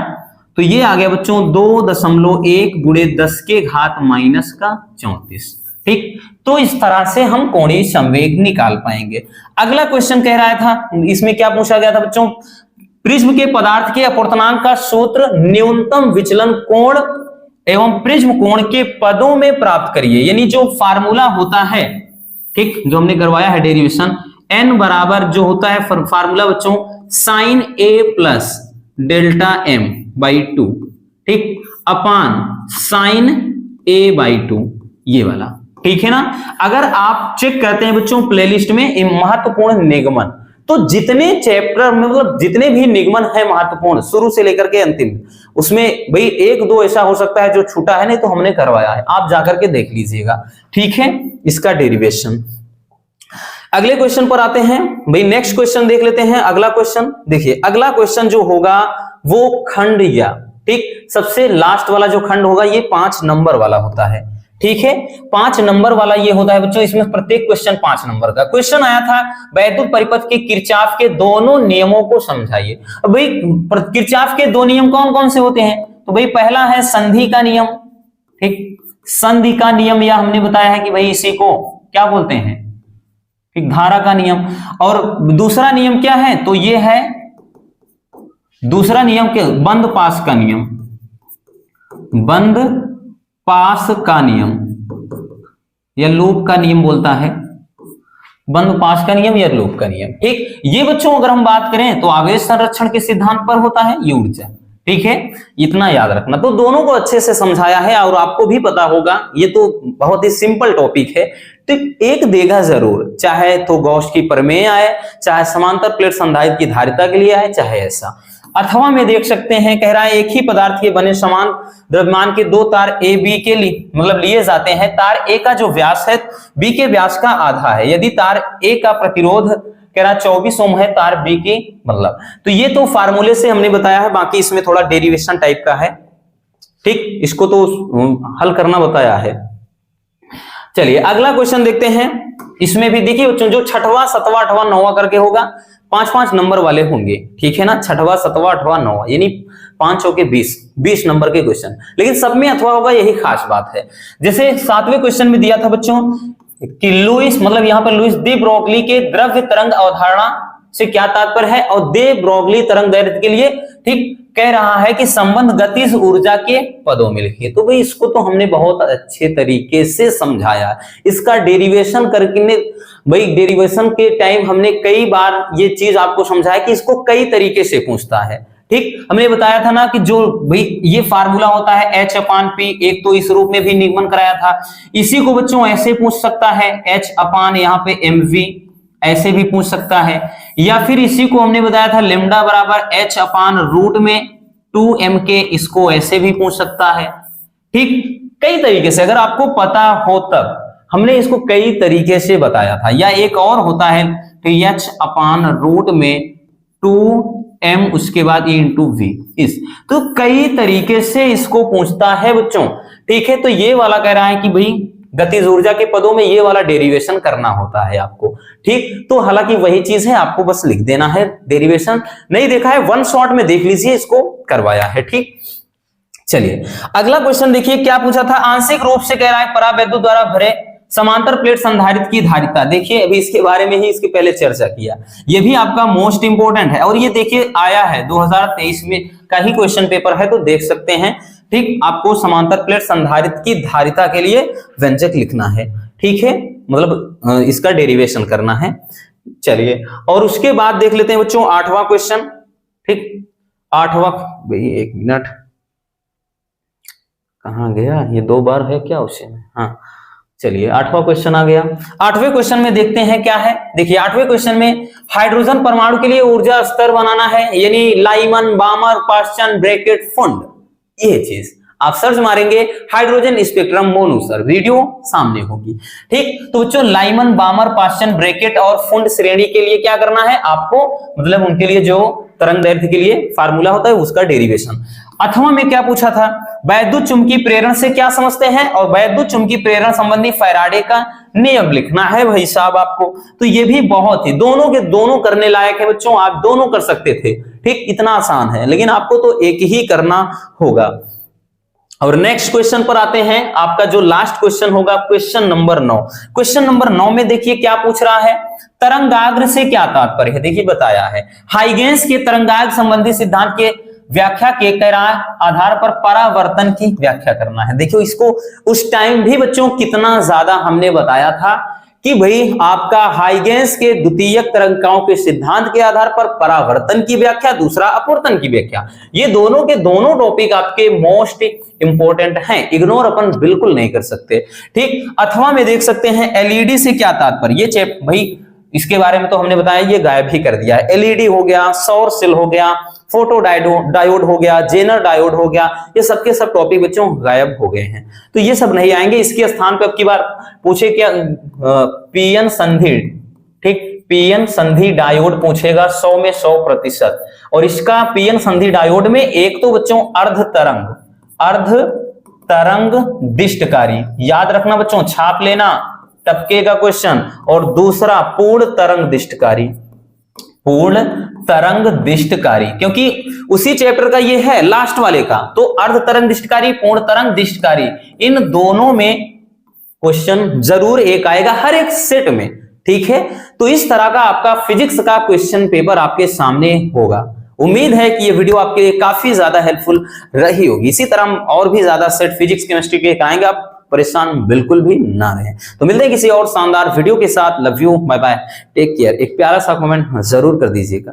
तो ये आ गया बच्चों 2.1 गुणे 10 के घात माइनस का 34, ठीक। तो इस तरह से हम कोणीय संवेग निकाल पाएंगे। अगला क्वेश्चन कह रहा था, इसमें क्या पूछा गया था बच्चों, प्रिज्म के पदार्थ के अपवर्तनांक का सूत्र न्यूनतम विचलन कोण एवं प्रिज्म कोण के पदों में प्राप्त करिए। यानी जो फार्मूला होता है, ठीक, जो हमने करवाया है डेरिवेशन, n बराबर जो होता है फार्मूला बच्चों sine a plus delta m by 2, ठीक, अपान साइन a बाई 2, ये वाला, ठीक है ना। अगर आप चेक करते हैं बच्चों प्लेलिस्ट में महत्वपूर्ण निगमन, तो जितने चैप्टर में मतलब जितने भी निगमन है महत्वपूर्ण शुरू से लेकर के अंतिम, उसमें भाई 1-2 ऐसा हो सकता है जो छूटा है, नहीं तो हमने करवाया है, आप जाकर के देख लीजिएगा, ठीक है, इसका डेरिवेशन। अगले क्वेश्चन पर आते हैं भाई, नेक्स्ट क्वेश्चन देख लेते हैं। अगला क्वेश्चन देखिए, अगला क्वेश्चन जो होगा वो खंड या, ठीक, सबसे लास्ट वाला जो खंड होगा ये 5 नंबर वाला होता है, ठीक है, 5 नंबर वाला ये होता है बच्चों। इसमें प्रत्येक क्वेश्चन 5 नंबर का क्वेश्चन आया था, वैद्युत परिपथ के किरचॉफ के दोनों नियमों को समझाइए। अब भाई किरचॉफ के 2 नियम कौन कौन से होते हैं, तो भाई पहला है संधि का नियम, ठीक, संधि का नियम, या हमने बताया है कि भाई इसी को क्या बोलते हैं, ठीक, धारा का नियम। और दूसरा नियम क्या है, तो ये है दूसरा नियम के बंद पास का नियम, बंद पास का नियम या लूप का नियम बोलता है, बंद पास का नियम या लूप का नियम, ठीक। ये बच्चों अगर हम बात करें तो आवेश संरक्षण के सिद्धांत पर होता है ये ऊर्जा, ठीक है, इतना याद रखना। तो दोनों को अच्छे से समझाया है और आपको भी पता होगा, ये तो बहुत ही सिंपल टॉपिक है, तो एक देगा जरूर, चाहे तो गॉस की प्रमेय आए, चाहे समांतर प्लेट संधारित्र की धारिता के लिए आए, चाहे ऐसा, अथवा में देख सकते हैं, कह रहा है एक ही पदार्थ के बने समान द्रव्यमान के 2 तार ए बी के लिए मतलब लिए जाते हैं। तार ए का जो व्यास है बी के व्यास का आधा है। यदि तार ए का प्रतिरोध कह रहा 24 ओम है, तार बी की मतलब, तो ये तो फार्मूले से हमने बताया है, बाकी इसमें थोड़ा डेरिवेशन टाइप का है, ठीक, इसको तो हल करना बताया है। चलिए अगला क्वेश्चन देखते हैं। इसमें भी देखिए बच्चों जो 6वां 7वां 8वां 9वां करके होगा, 5-5 नंबर वाले होंगे, ठीक है ना, 6वां 7वां 8वां 9वां, यानी 5 चौके 20 नंबर के क्वेश्चन, लेकिन सब में अथवा होगा, यही खास बात है। जैसे 7वें क्वेश्चन में दिया था बच्चों कि लुईस मतलब यहाँ पर लुईस दे ब्रोगली के द्रव्य तरंग अवधारणा से क्या तात्पर्य है, और दे ब्रोगली तरंग दैर्घ्य के लिए, ठीक, कह रहा है कि संबंध गतिज ऊर्जा के पदों में लिखिए। तो भाई इसको तो हमने बहुत अच्छे तरीके से समझाया, इसका डेरिवेशन करके भाई डेरिवेशन के टाइम हमने कई बार ये चीज आपको समझाया कि इसको कई तरीके से पूछता है, ठीक। हमने बताया था ना कि जो भाई ये फार्मूला होता है H/P, एक तो इस रूप में भी निगमन कराया था, इसी को बच्चों ऐसे पूछ सकता है H/ यहाँ पे mv, ऐसे भी पूछ सकता है, या फिर इसी को हमने बताया था लेमडा बराबर H/रूट में 2mk, इसको ऐसे भी पूछ सकता है, ठीक, कई तरीके से। अगर आपको पता हो तब हमने इसको कई तरीके से बताया था। या एक और होता है तो H/रूट में 2m उसके बाद E × v, इस तो कई तरीके से इसको पूछता है बच्चों, ठीक है। तो ये वाला कह रहा है कि भाई गतिज ऊर्जा के पदों में ये वाला डेरिवेशन करना होता है आपको। ठीक, तो हालांकि वही चीज है, आपको बस लिख देना है डेरिवेशन। नहीं देखा है, वन शॉट में देख लीजिए, इसको करवाया है। ठीक, चलिए अगला क्वेश्चन देखिए क्या पूछा था। आंशिक रूप से कह रहा है परावैद्युत द्वारा भरे समांतर प्लेट संधारित्र की धारिता। देखिए अभी इसके बारे में ही इसके पहले चर्चा किया, ये भी आपका मोस्ट इंपोर्टेंट है। और ये देखिए आया है 2023 में का ही क्वेश्चन पेपर है, तो देख सकते हैं। ठीक, आपको समांतर प्लेट संधारित्र की धारिता के लिए व्यंजक लिखना है। ठीक है, मतलब इसका डेरिवेशन करना है। चलिए, और उसके बाद देख लेते हैं बच्चों 8वां क्वेश्चन। ठीक, 8वां, भाई एक मिनट, कहां गया ये, 2 बार है क्या उसे में। हाँ चलिए, 8वां क्वेश्चन आ गया। 8वें क्वेश्चन में देखते हैं क्या है। देखिए 8वें क्वेश्चन में हाइड्रोजन परमाणु के लिए ऊर्जा स्तर बनाना है, यानी लाइमन, बामर, पास्चन, ब्रैकेट, फुंड, ये चीज आप सर्च मारेंगे हाइड्रोजन स्पेक्ट्रम मोनूसर, वीडियो सामने होगी। ठीक, तो बच्चों लाइमन, बामर, पास्चन, ब्रैकेट और फुंड श्रेणी के लिए क्या करना है आपको, मतलब उनके लिए जो तरंग दैर्घ्य के लिए फार्मूला होता है उसका डेरिवेशन। 8वां में क्या पूछा था, वैद्युत चुंबकीय प्रेरण से क्या समझते हैं, और वैद्युत चुंबकीय प्रेरण संबंधी फैराडे का नियम लिखना है भाई साहब आपको। तो ये भी बहुत ही दोनों के दोनों करने लायक है बच्चों, आप दोनों कर सकते थे। ठीक, इतना आसान है, लेकिन आपको तो एक ही करना होगा। और नेक्स्ट क्वेश्चन पर आते हैं, आपका जो लास्ट क्वेश्चन होगा क्वेश्चन नंबर 9। क्वेश्चन नंबर 9 में देखिए क्या पूछ रहा है, तरंगाग्र से क्या तात्पर्य है। देखिए बताया है हाइगेंस के तरंगाग्र संबंधी सिद्धांत के व्याख्या के आधार पर परावर्तन की व्याख्या करना है। देखियो इसको उस टाइम भी बच्चों कितना ज्यादा हमने बताया था कि भाई आपका हाइगेंस के द्वितीयक तरंगिकाओं के सिद्धांत के आधार पर परावर्तन की व्याख्या, दूसरा अपवर्तन की व्याख्या, ये दोनों के दोनों टॉपिक आपके मोस्ट इंपोर्टेंट हैं, इग्नोर अपन बिल्कुल नहीं कर सकते। ठीक, अथवा में देख सकते हैं एलईडी से क्या तात्पर्य, ये भाई इसके बारे में तो हमने बताया, ये गायब ही कर दिया है। एलईडी हो गया, सौर सेल हो गया, फोटो डायोड हो गया, जेनर डायोड हो गया, ये सबके सब टॉपिक बच्चों गायब हो गए हैं, तो ये सब नहीं आएंगे। इसके स्थान पे अब की बार पूछे क्या, पीएन संधि। ठीक, पीएन संधि डायोड पूछेगा 100 में 100%। और इसका पीएन संधि डायोड में एक तो बच्चों अर्ध तरंग दिष्टकारी, याद रखना बच्चों, छाप लेना, टपकेगा क्वेश्चन। और दूसरा पूर्ण तरंग दिष्टकारी, क्योंकि उसी चैप्टर का ये है लास्ट वाले का, तो अर्ध तरंग दिष्टकारी, पूर्ण तरंग दिष्टकारी, इन दोनों में क्वेश्चन जरूर एक आएगा हर एक सेट में। ठीक है, तो इस तरह का आपका फिजिक्स का क्वेश्चन पेपर आपके सामने होगा। उम्मीद है कि ये वीडियो आपके लिए काफी ज्यादा हेल्पफुल रही होगी। इसी तरह हम और भी ज्यादा सेट फिजिक्स केमिस्ट्री के आएंगे, आप परेशान बिल्कुल भी ना रहें। तो मिलते हैं किसी और शानदार वीडियो के साथ। Love you, bye bye, take care. एक प्यारा सा कमेंट जरूर कर दीजिएगा।